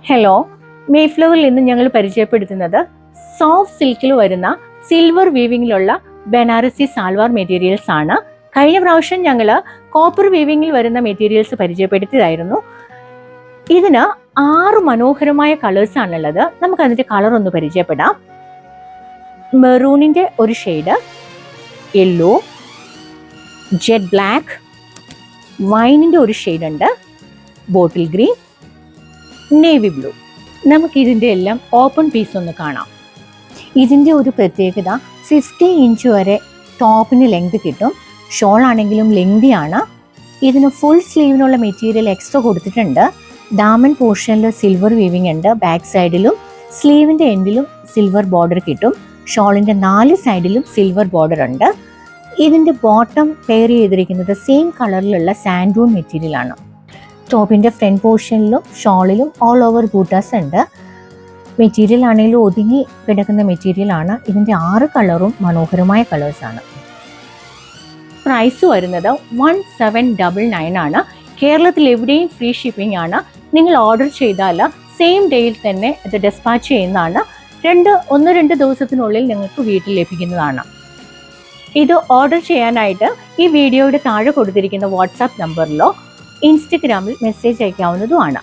Hello, മേഫ്ലവറിൽ ഇന്ന് ഞങ്ങൾ പരിചയപ്പെടുത്തുന്നത് സോഫ്റ്റ് സിൽക്കിൽ വരുന്ന സിൽവർ വീവിങ്ങിലുള്ള ബനാറസി സാൽവാർ മെറ്റീരിയൽസ് ആണ്. കഴിഞ്ഞ പ്രാവശ്യം ഞങ്ങൾ കോപ്പർ വീവിങ്ങിൽ വരുന്ന മെറ്റീരിയൽസ് പരിചയപ്പെടുത്തിയതായിരുന്നു. ഇതിന് 6 മനോഹരമായ കളേഴ്സ് ആണുള്ളത്. നമുക്ക് അതിന്റെ കളർ ഒന്ന് പരിചയപ്പെടാം. മെറൂണിന്റെ ഒരു ഷെയ്ഡ്, യെല്ലോ, ജെറ്റ് ബ്ലാക്ക്, വൈനിന്റെ ഒരു ഷെയ്ഡ് ഉണ്ട്, ബോട്ടിൽ ഗ്രീൻ, നേവി ബ്ലൂ. നമുക്ക് ഇതിൻ്റെ എല്ലാം ഓപ്പൺ പീസ് ഒന്ന് കാണാം. ഇതിൻ്റെ ഒരു പ്രത്യേകത 50 ഇഞ്ച് വരെ ടോപ്പിന് ലെങ്ത് കിട്ടും. ഷോൾ ആണെങ്കിലും ലെങ്തിയാണ്. ഇതിന് ഫുൾ സ്ലീവിനുള്ള മെറ്റീരിയൽ എക്സ്ട്രാ കൊടുത്തിട്ടുണ്ട്. ഡാമൻ പോർഷനിൽ സിൽവർ വീവിംഗ് ഉണ്ട്. ബാക്ക് സൈഡിലും സ്ലീവിൻ്റെ എൻഡിലും സിൽവർ ബോർഡർ കിട്ടും. ഷോളിൻ്റെ 4 സൈഡിലും സിൽവർ ബോർഡർ ഉണ്ട്. ഇതിൻ്റെ ബോട്ടം പെയർ ചെയ്തിരിക്കുന്നത് സെയിം കളറിലുള്ള സാൻഡൂൺ മെറ്റീരിയൽ ആണ്. ടോപ്പിൻ്റെ ഫ്രണ്ട് പോർഷനിലും ഷോളിലും ഓൾ ഓവർ ബൂട്ടാസ് ഉണ്ട്. മെറ്റീരിയൽ ആണെങ്കിലും ഒതുങ്ങി കിടക്കുന്ന മെറ്റീരിയൽ ആണ്. ഇതിൻ്റെ 6 കളറും മനോഹരമായ കളേഴ്സാണ്. പ്രൈസ് വരുന്നത് 1799 ആണ്. കേരളത്തിൽ എവിടെയും ഫ്രീ ഷിപ്പിംഗ് ആണ്. നിങ്ങൾ ഓർഡർ ചെയ്താൽ സെയിം ഡേയിൽ തന്നെ അത് ഡെസ്പാച്ച് ചെയ്യുന്നതാണ്. 1-2 ദിവസത്തിനുള്ളിൽ നിങ്ങൾക്ക് വീട്ടിൽ ലഭിക്കുന്നതാണ്. ഇത് ഓർഡർ ചെയ്യാനായിട്ട് ഈ വീഡിയോയുടെ താഴെ കൊടുത്തിരിക്കുന്ന വാട്സാപ്പ് നമ്പറിലോ ഇൻസ്റ്റഗ്രാമിൽ മെസ്സേജ് അയക്കാവുന്നതുമാണ്.